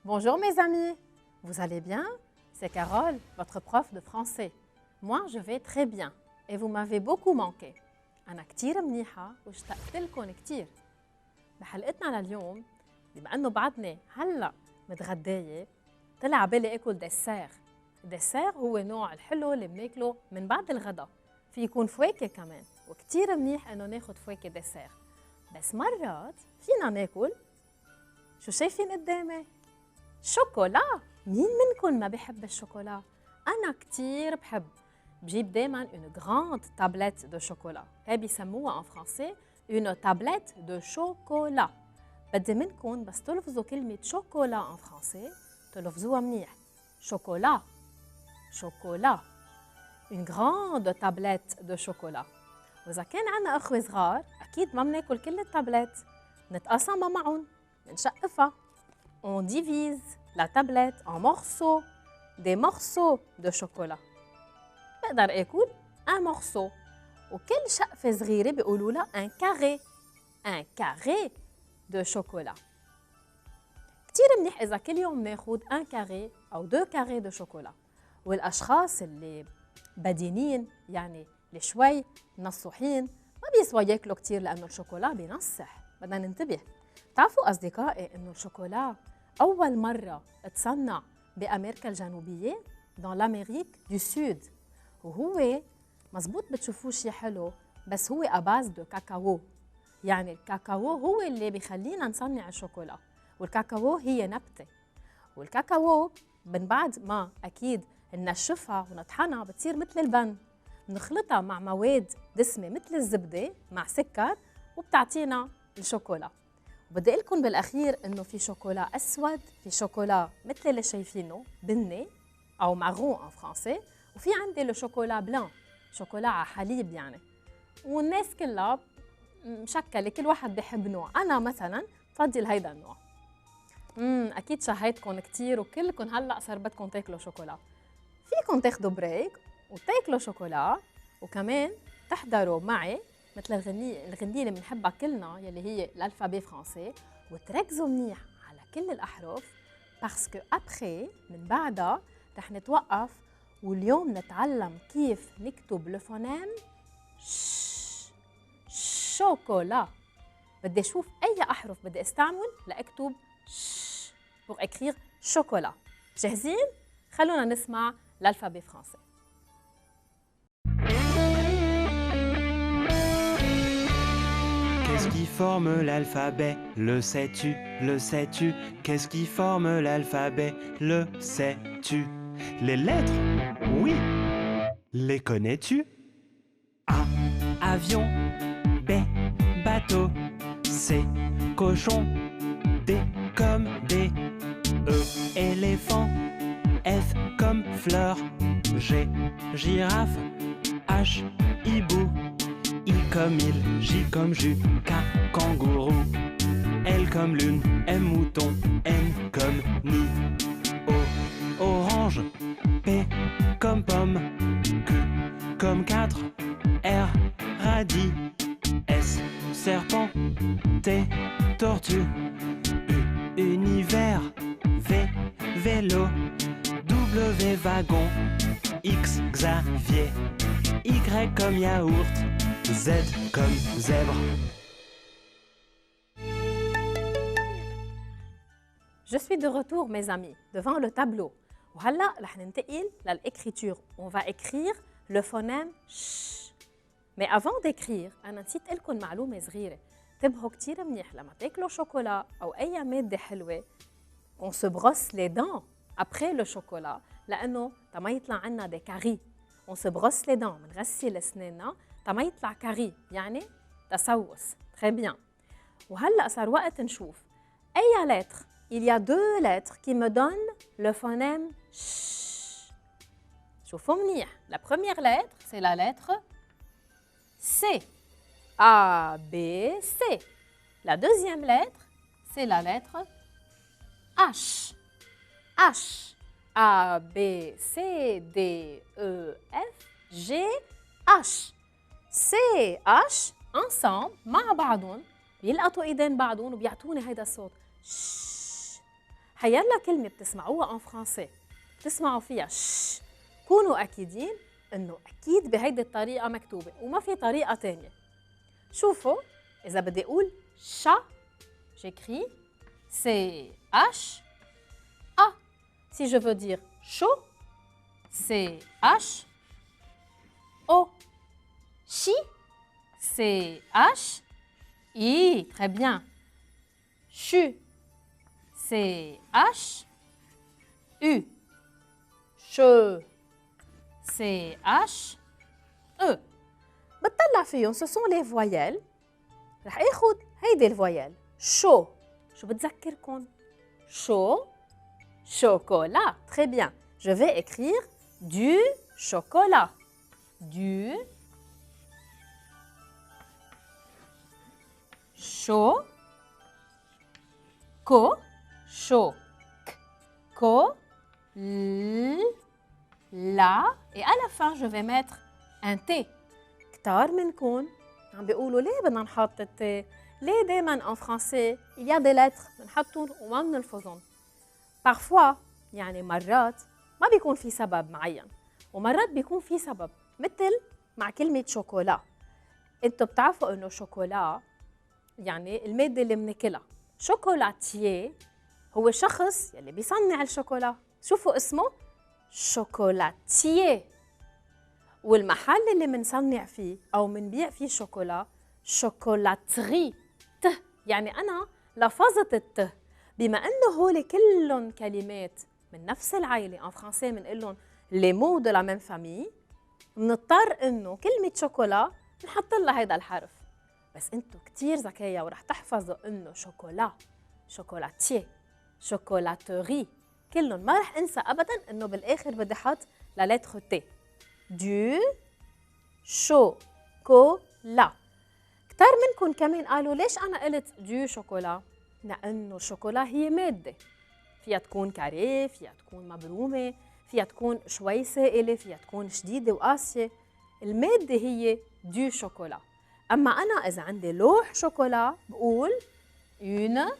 Bonjour mes amis, vous allez bien? C'est Carole, votre prof de français. Moi je vais très bien et vous m'avez beaucoup manqué. أنا كتير منيحة واشتقت لكم كتير. بحلقتنا لليوم بما إنه بعدني هلا متغداية طلع بالي آكل دسير. الدسير هو نوع الحلو اللي بناكله من بعد الغداء. في يكون فواكه كمان وكتير منيح إنه ناخد فواكه دسير. بس مرات فينا ناكل شو شايفين قدامي؟ شوكولا. مين منكم ما بيحب الشوكولا؟ أنا كتير بحب. بجيب دايما une grande tablette de chocolat. هي بيسموها en français une tablette de chocolat. بدي منكم بس تلفظوا كلمة شوكولا en français تلفظوها منيح. شوكولا. شوكولا. une grande tablette de chocolat. وإذا كان عنا أخوة صغار أكيد ما بناكل كل التابلت. نتقاسمها معهم. منشقفها. On divise la tablette en morceaux, des morceaux de chocolat. بقدر آكل un morceau. وكل شقفة صغيرة بيقولوا لها un carré de chocolat. كتير منيح إذا كل يوم ناخد un carré أو deux carrés de chocolat. والأشخاص اللي بدينين يعني اللي شوي نصوحين ما بيسوى ياكلوا كتير لأنه الشوكولا بينصح. بدنا ننتبه. بتعرفوا أصدقائي إنه الشوكولا أول مرة اتصنع بأمريكا الجنوبية dans l'Amérique du Sud. وهو مزبوط بتشوفوه شي حلو بس هو أباز دو كاكاو. يعني الكاكاو هو اللي بيخلينا نصنع الشوكولا والكاكاو هي نبتة. والكاكاو من بعد ما أكيد ننشفها ونطحنها بتصير مثل البن. نخلطها مع مواد دسمة مثل الزبدة مع سكر وبتعطينا الشوكولا. وبدي أقول لكم بالأخير إنه في شوكولا أسود، في شوكولا مثل اللي شايفينه بني أو مارون en français، وفي عندي لو شوكولا بلان، شوكولا على حليب يعني. والناس كلها مشكلة كل واحد بيحب نوع. أنا مثلاً بفضل هيدا النوع. أكيد شهيتكم كتير وكلكم هلأ صار بدكم تاكلوا شوكولا. فيكم تاخدوا بريك وتاكلوا شوكولا وكمان تحضروا معي مثل الغنية اللي بنحبها كلنا يلي هي الألفابي فرنسي وتركزوا منيح على كل الأحرف باسكو أبخي من بعدها رح نتوقف واليوم نتعلم كيف نكتب الفونيم شوكولا. بدي أشوف أي أحرف بدي أستعمل لأكتب pour écrire شوكولا. جاهزين؟ خلونا نسمع l'alphabet français. Qu'est-ce qui forme l'alphabet? Le sais-tu? Le sais-tu? Qu'est-ce qui forme l'alphabet? Le sais-tu? Les lettres? Oui. Les connais-tu? A. Avion. B. Bateau. C. Cochon. D. Comme des. E. Éléphant. F comme fleur. G. Girafe. H. Hibou. I comme il, J comme jus, K kangourou, L comme lune, M mouton, N comme nid, O orange, P comme pomme, Q comme 4, R radis, S serpent, T tortue, U univers, V vélo, W wagon, X Xavier, Y comme yaourt, Z comme zèbre. Je suis de retour mes amis devant le tableau. وهلا رح ننتقل للإكريتور. On va écrire le phonème ش. Mais avant d'écrire أنا نسيت أقول لكم معلومة صغيرة. انتبهوا كتير منيح لما تاكلوا شوكولا أو أي مادة حلوة on se brosse les dents après le chocolat لأنه ما يطلع عنا des caries. On se brosse les dents بنغسل أسناننا ما يطلع كاري يعني تسوس. Très bien. وهلأ صار وقت نشوف أي lettre. Il y a deux lettres qui me donnent le phonème sh. شوفوا منيح. La première lettre c'est la lettre C. A, B, C. La deuxième lettre c'est la lettre H. H. A, B, C, D, E, F, G, H. C, H ensemble مع بعضهم بيلقطوا ايدين بعضهم وبيعطوني هيدا الصوت ش. حيلا كلمة بتسمعوها en français بتسمعوا فيها ش، كونوا أكيدين إنه أكيد بهيدي الطريقة مكتوبة وما في طريقة تانية. شوفوا إذا بدي أقول chat j'écris C-H-A. Si je veux dire chaud, C-H-O. Chi, C-H-I. Très bien. Chu, C-H-U. Che, C-H-E. بتطلع فيهم ce sont les voyelles. رح اخذ هيدي الفويال شو. شو بتذكركم؟ شو chocolat. Très bien. Je vais écrire du chocolat. Du chaud co chaud co la et à la fin je vais mettre un T. كتار منكم عم بيقولوا ليه بدنا نحط التي؟ ليه دايما en français il y a des lettres بنحطهم وما بنلفظهم؟ parfois يعني مرات ما بيكون في سبب معين ومرات بيكون في سبب مثل مع كلمة شوكولا. انتوا بتعرفوا انه شوكولا يعني المادة اللي بناكلها. شوكولاتيه هو شخص يلي بيصنع الشوكولا. شوفوا اسمه شوكولاتيه. والمحل اللي منصنع فيه أو منبيع فيه شوكولا شوكولاتري. ت يعني أنا لفظت الت. بما أنه هول كلهم كلمات من نفس العائلة، en français منقول لهم les mots de la même famille، منضطر إنه كلمة شوكولا نحط لها هيدا الحرف. بس أنتوا كتير ذكية ورح تحفظوا إنه شوكولا، شوكولاتيه، شوكولاتري، كلهم ما رح أنسى أبداً إنه بالآخر بدي أحط لا لتر تي. du chocolat. كتار منكم كمان قالوا ليش أنا قلت du chocolat؟ لأنه الشوكولا هي مادة فيها تكون كاريه، فيها تكون مبرومة، فيها تكون شوي سائلة، فيها تكون شديدة وقاسية. المادة هي du chocolat. أما أنا إذا عندي لوح شوكولا بقول une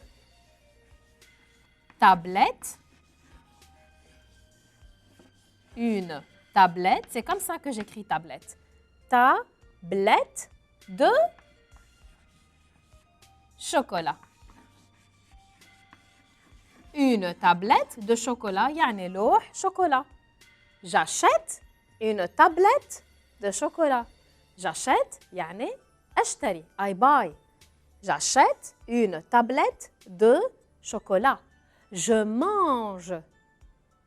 tablette. Une tablette, c'est comme ça que j'écris tablette. Tablette de chocolat. Une tablette de chocolat, يعني لوح شوكولا. J'achète une tablette de chocolat. J'achète يعني أشتري. I buy. J'achète une tablette de chocolat. Je mange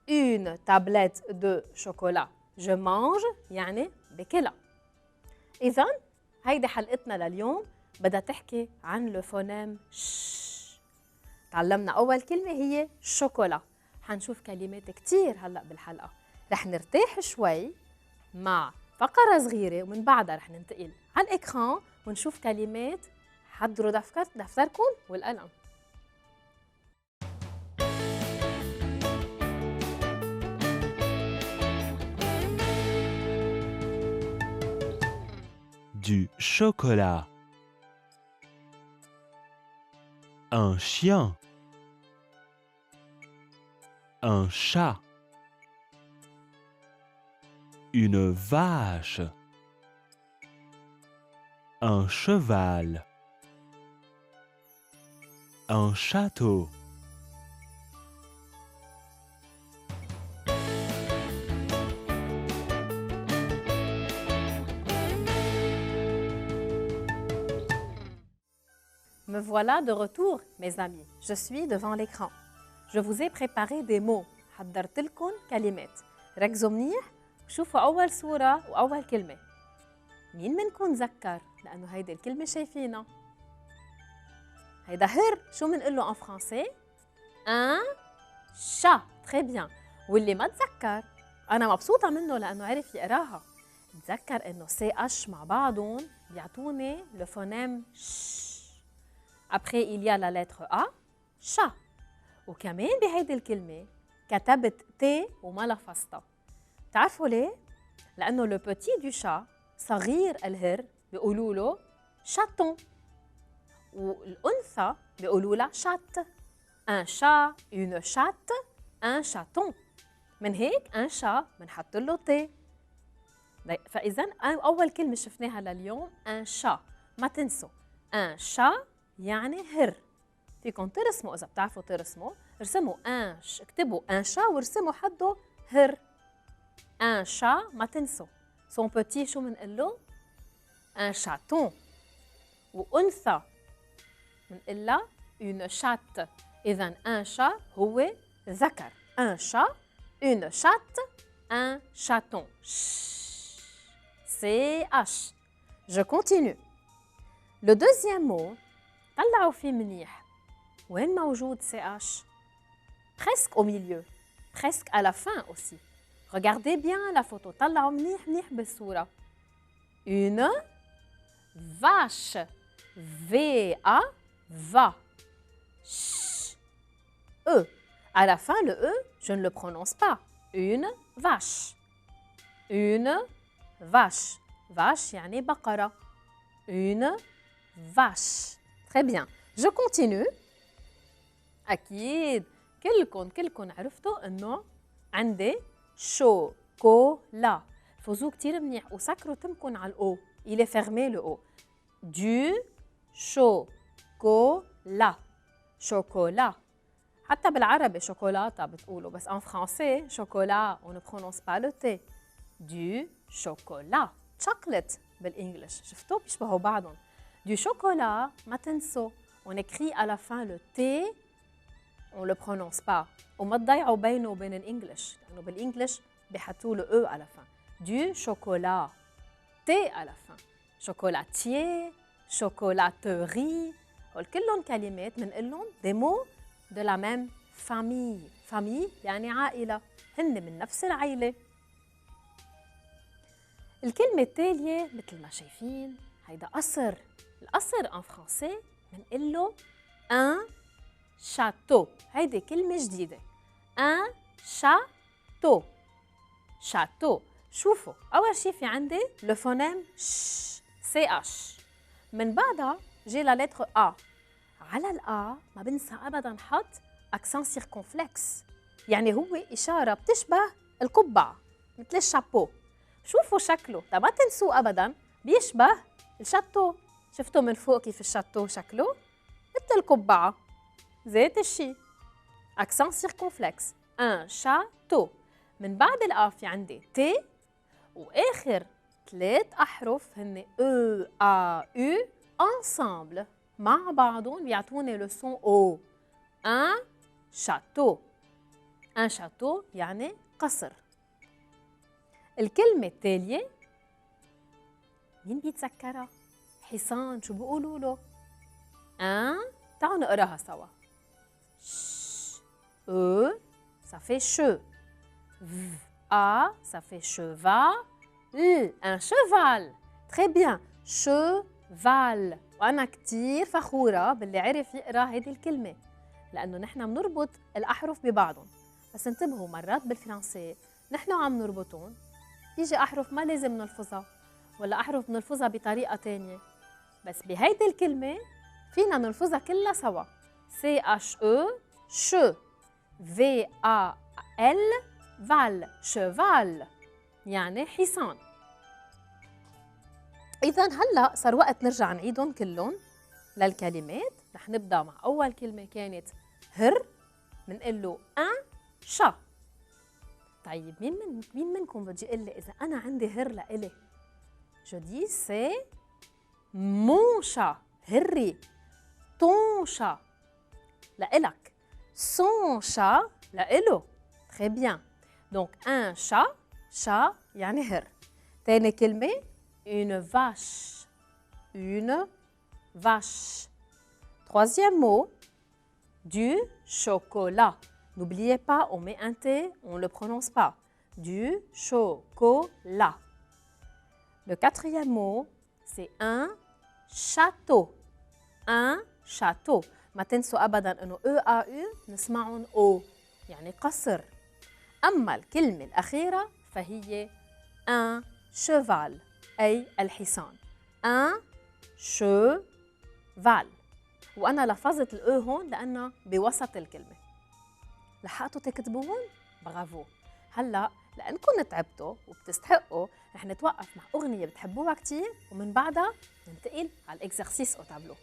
une tablette de chocolat. Je mange يعني بكلها. إذن هيدي حلقتنا لليوم بدها تحكي عن الفونيم ش. تعلمنا أول كلمة هي شوكولا. حنشوف كلمات كتير هلأ بالحلقة. رح نرتاح شوي مع فقرة صغيرة ومن بعدها رح ننتقل على الإكران ونشوف كلمات. حضروا دفتركم والقلم. Du chocolat. Un chien. Un chat. Une vache. Un cheval. Un château. Me voilà de retour, mes amis. Je suis devant l'écran. Je vous ai préparé des mots. حضرت لكم كلمات. ركزوا منيح وشوفوا أول صورة وأول كلمة. مين منكم ذكر؟ لأنه هيدي الكلمة شايفينها. هيدا هر، شو منقول له en français؟ Un chat. Très bien. واللي ما تذكر أنا مبسوطة منه لأنه عرف يقراها. تذكر إنه CH مع بعضهم بيعطوني le phonème ش. Après, il y a la lettre A, chat. وكمان بهيدي الكلمة كتبت T وما لفظتها. تعرفوا ليه؟ لأنه le petit du chat صغير الهر بيقولوا له chaton. والأنثى بيقولوا لها chat. un chat, une chatte, un chaton. من هيك un chat بنحط له T. فإذا أول كلمة شفناها لليوم un chat. ما تنسوا un chat يعني هر. فيكم ترسموا إذا بتعرفوا ترسموا ارسموا اكتبوا un chat وارسموا حده هر. un chat ما تنسوا son petit شو بنقول له؟ un chaton. وأنثى بنقول لها une chatte. إذا un chat هو ذكر. un chat, une chatte, un chaton. CH. Je continue. Le deuxième mot, طلعوا فيه منيح. وين موجود CH? Presque au milieu. Presque à la fin aussi. Regardez bien la photo. طلعوا منيح منيح بالصورة. Une vache. V-A, va. Ch. E. À la fin, le E, je ne le prononce pas. Une vache. Une vache. Vache, يعني بقرة. Une vache. Très bien. Je continue. أكيد كلكم عرفتوا إنه عندي شوكولا. فوزوا كتير منيح وسكروا تمكن على الأو. Il est fermé le O. Du chocolat. Chocolat. حتى بالعربي شوكولاتة بتقولوا بس en français chocolat on ne prononce pas le T. Du chocolat. Chocolate بالإنجليش. شفتوا بيشبهوا بعضهم. Du chocolat ما تنسوا on écrit à la fin le T on le prononce pas. وما تضيعوا بينه وبين الإنجليش لأنه بالإنجليش بيحطوا له E à la fin. Du chocolat. T à la fin. Chocolatier, chocolaterie. كلهم كلمات بنقلهم des mots de la même famille. famille يعني عائلة. هن من نفس العائلة. الكلمة التالية مثل ما شايفين هيدا قصر. القصر en français بنقول له un château. هيدي كلمة جديدة. un château. château. شوفوا أول شي في عندي le phonème ش CH. من بعدها جي لا lettre A. على الآ ما بنسى أبداً حط accent circonflexe. يعني هو إشارة بتشبه القبعة مثل الشابو. شوفوا شكله ما تنسوا أبداً بيشبه الشاتو. شفتوا من فوق كيف الشاتو شكله؟ مثل القبعة ذات الشي. accent circonflexe. un château. من بعد الآ في عندي T وآخر 3 أحرف هن E, A, U ensemble مع بعضهم بيعطوني le son O. un château. un château يعني قصر. الكلمة التالية مين بيتذكرها؟ حصان. شو بيقولوا له؟ تعالوا نقراها سوا. ش ça fait che. A ça fait cheval. un cheval. Très bien. cheval. وأنا كتير فخورة باللي عرف يقرأ هيدي الكلمة لأنه نحن بنربط الأحرف ببعضهم. بس انتبهوا مرات بالفرنسي نحن عم نربطهم بيجي أحرف ما لازم نلفظها ولا أحرف بنلفظها بطريقة تانية. بس بهيدي الكلمة فينا نلفظها كلها سوا. CHE ش VAL val cheval يعني حصان. إذا هلا صار وقت نرجع نعيدهم كلهم للكلمات. رح نبدا مع أول كلمة كانت هر. بنقول له un chat. طيب مين منكم بده يقول لي إذا أنا عندي هر لإلي؟ Je dis c'est mon chat. هري. ton chat لإلك. son chat لإله. Très bien. Donc un chat. chat يعني هر. تاني كلمة une vache. une vache. Troisième mot, du chocolat. N'oubliez pas, on met un T, on ne le prononce pas. Du chocolat. Le quatrième mot, c'est un château. un château. ما تنسوا أبداً إنه E A U نسمعهم O يعني قصر. أما الكلمة الأخيرة فهي un cheval أي الحصان. un cheval. وأنا لفظت الأو هون لأنها بوسط الكلمة. لحقتوا تكتبون؟ برافو. هلأ لأنكم تعبتوا وبتستحقوا رح نتوقف مع أغنية بتحبوها كتير ومن بعدها ننتقل على الإكزرسيس أو تابلو.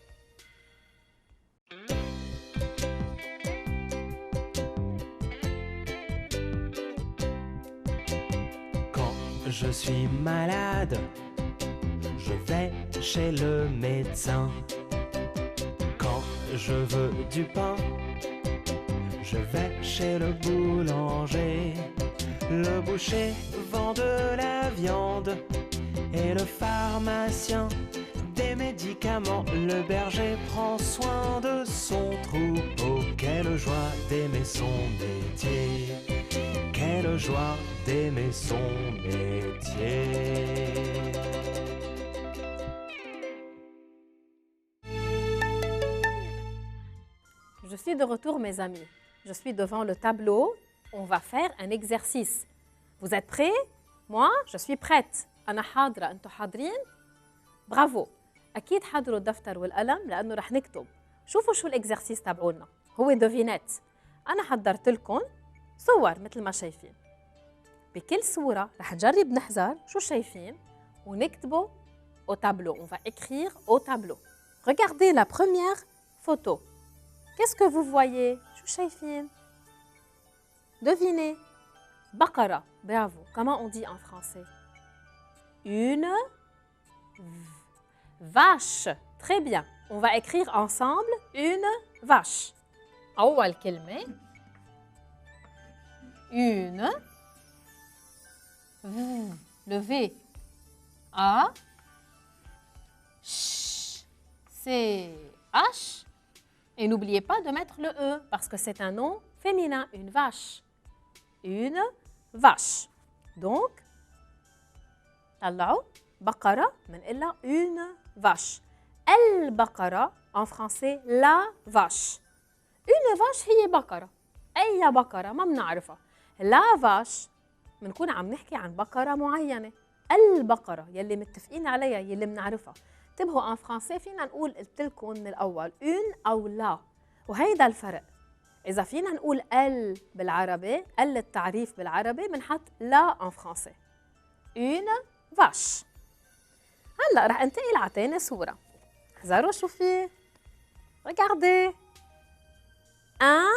Quand je suis malade, je vais chez le médecin. Quand je veux du pain, je vais chez le boulanger. Le boucher vend de la viande et le pharmacien des médicaments. Le berger prend soin de son troupeau. Quelle joie d'aimer son métier! Quelle joie d'aimer son métier! Je suis de retour, mes amis. Je suis devant le tableau. On va faire un exercice. Vous êtes prêts? Moi, je suis prête. أنا حاضرة، أنتوا حاضرين؟ برافو. أكيد حضروا الدفتر والقلم لأنه رح نكتب. شوفوا شو الإكزرسيس تبعولنا. هو دوفينات. أنا حضرت لكم صور مثل ما شايفين. بكل صورة رح نجرب نحذر شو شايفين ونكتبه au tableau. On va écrire au tableau. Regardez la première photo. Qu'est-ce que vous voyez? شو شايفين؟ Devinez. بقرة. Bravo. Comment on dit en français? Une vache. Très bien. On va écrire ensemble une vache. أول كلمة. Une. Le V. A. Ch. C. H. Et n'oubliez pas de mettre le E parce que c'est un nom féminin, une vache. Une vache. Donc, طلعوا بقرة منقلها une vache. البقرة en français la vache. Une vache هي بقرة. أي بقرة ما بنعرفها. la vache بنكون عم نحكي عن بقرة معينة. البقرة يلي متفقين عليها يلي بنعرفها. انتبهوا en français فينا نقول قلت لكم من الأول une أو لا. وهيدا الفرق. إذا فينا نقول ال بالعربي، ال التعريف بالعربي بنحط لا en français. Une vache. هلا رح انتقل على تاني صورة. احذروا شو في. Regardez. Un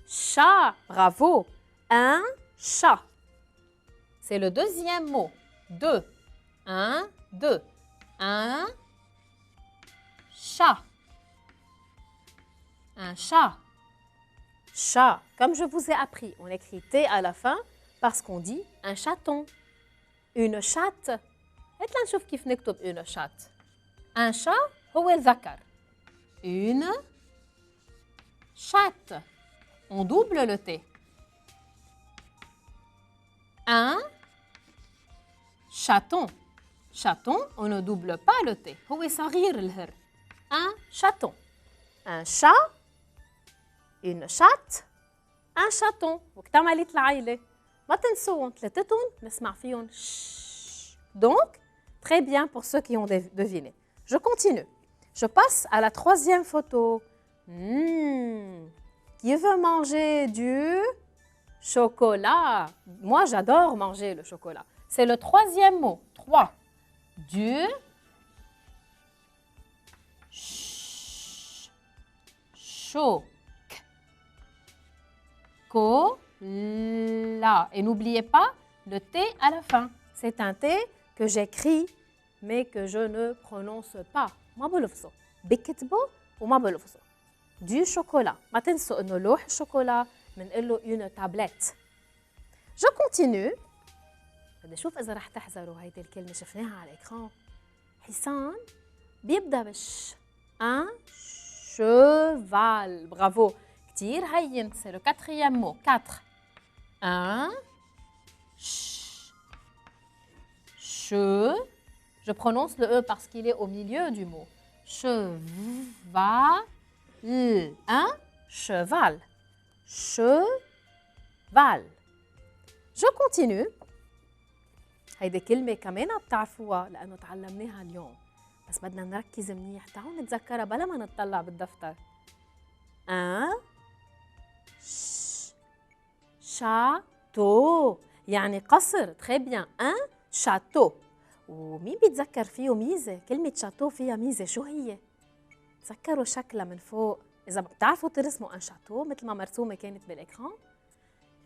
chat. Bravo. Un chat. C'est le deuxième mot. Deux. Un, deux. Un chat. Un chat. Chat. Comme je vous ai appris, on écrit T à la fin parce qu'on dit un chaton. Une chatte. هات لنشوف كيف نكتب une chatte. Un chat هو الذكر. Une chatte. On double le T. Un chaton. Chaton, on ne double pas le T. هو صغير الهر. Un chaton. Un chat. Une chatte. Un chaton. واكتملت العيلة. ما تنسوهم ثلاثتهم نسمع فيهم ش. Donc, très bien pour ceux qui ont deviné. Je continue. Je passe à la troisième photo. Qui veut manger du chocolat? Moi, j'adore manger le chocolat. C'est le troisième mot. 3. Du chocolat. Et n'oubliez pas le T à la fin. C'est un T que j'écris mais que je ne prononce pas. ما بلفظه. بكتبه وما بلفظه. Du chocolat. ما تنسوا إنه لوح الشوكولا بنقول له une tablette. Je continue. بدي أشوف إذا رح تحذروا هيدي الكلمة شفناها على الإكران. حصان بيبدأ بش. Un cheval. Bravo. كتير هين. C'est le quatrième mot. 4. Un Je prononce le E parce qu'il est au milieu du mot. Cheval. Un cheval. Cheval. Je continue. هيدي كلمة كمان بتعرفوها لأنه تعلمناها اليوم. بس بدنا نركز منيح. تعالوا نتذكرها بلا ما نتطلع بالدفتر. ان شاتو يعني قصر. تري بيان. ان شاتو. ومين بيتذكر فيه ميزه؟ كلمه شاتو فيها ميزه. شو هي؟ تذكروا شكلها من فوق. اذا بتعرفوا ترسموا ان شاتو مثل ما مرسومه كانت بالاكران،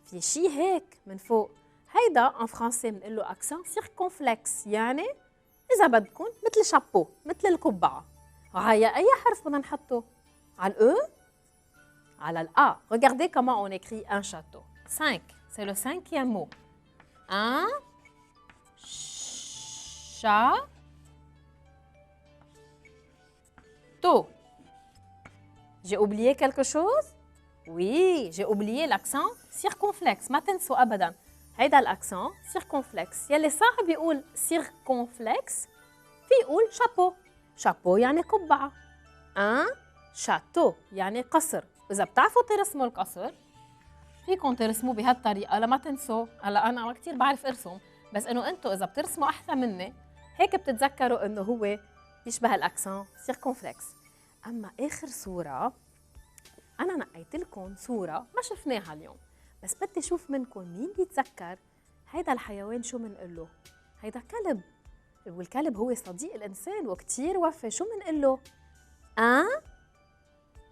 في شيء هيك من فوق. هيدا ان فرنسي بنقول له اكسون سيركونفلكس، يعني اذا بدكم مثل شابو، مثل القبعه. وهي اي حرف بدنا نحطه؟ على الاو؟ على الA. Regardez comment on écrit un château. 5, c'est le 5e mot. Un château. J'ai oublié quelque chose? Oui, j'ai oublié l'accent circonflexe. ما تنسوا أبداً. هيدا l'accent circonflexe. يلي صاحب يقول circonflexe في يقول chapeau. chapeau يعني قبعة. Un château يعني قصر. إذا بتعرفوا ترسموا القصر فيكم ترسموه بهالطريقة لما تنسوا. هلا أنا ما كتير بعرف أرسم، بس إنه أنتوا إذا بترسموا أحسن مني هيك بتتذكروا إنه هو يشبه الأكسون سيركونفلكس. أما آخر صورة أنا نقيت لكم صورة ما شفناها اليوم، بس بدي أشوف منكم مين بيتذكر هيدا الحيوان شو منقول له. هيدا كلب، والكلب هو صديق الإنسان وكتير وفي. شو منقول له؟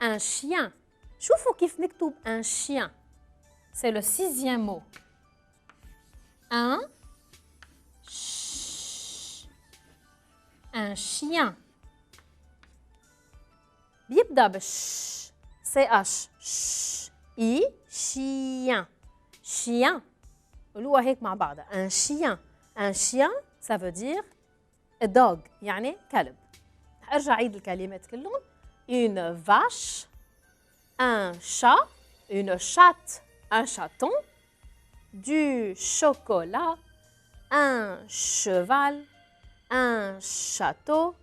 un chien. شوفوا كيف نكتب un chien. C'est le 6e mot. Un chien. بيبدأ بالش. CH. I chien. Chien. قولوها هيك مع بعض. Un chien. Un chien, ça veut dire a dog. يعني كلب. رح أرجع أعيد الكلمات كلهم. Une vache. Un chat. Une chatte. Un chaton. Du chocolat. Un cheval. Un château.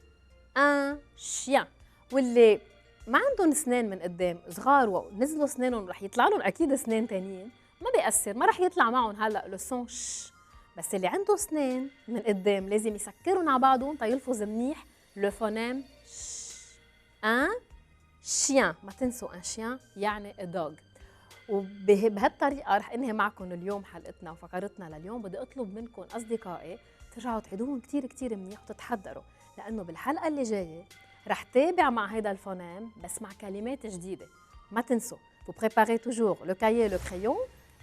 Un chien. واللي ما عندهم اسنان من قدام صغار ونزلوا اسنانهم رح يطلع لهم اكيد اسنان تانيين، ما بيأثر، ما رح يطلع معهم هلا لو سون ش. بس اللي عنده اسنان من قدام لازم يسكرهم على بعضهم تيلفظ منيح لو فونيم ش. ان شيان. ما تنسوا ان شيان يعني ا دوغ. وبهالطريقه رح انهي معكم اليوم حلقتنا وفقرتنا لليوم. بدي اطلب منكم اصدقائي ترجعوا تعيدوهم كتير كتير منيح وتتحضروا، لانه بالحلقه اللي جايه رح تابع مع هيدا الفونيم بس مع كلمات جديدة. ما تنسوا vous préparez toujours le cahier et le crayon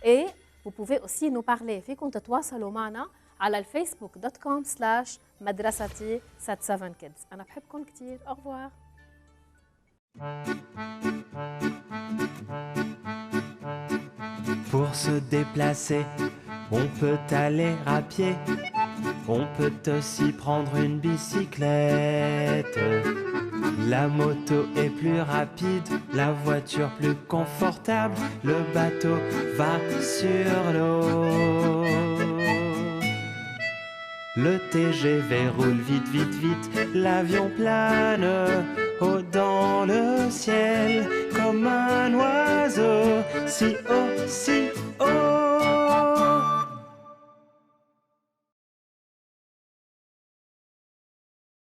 et vous pouvez aussi nous parler. فيكم تتواصلوا معنا على الفيسبوك.com/madrasati77kids. أنا بحبكم كتير. au revoir. Pour se déplacer, on peut aller à pied. On peut aussi prendre une bicyclette. La moto est plus rapide, la voiture plus confortable, le bateau va sur l'eau. Le TGV roule vite, vite, vite, l'avion plane haut dans le ciel.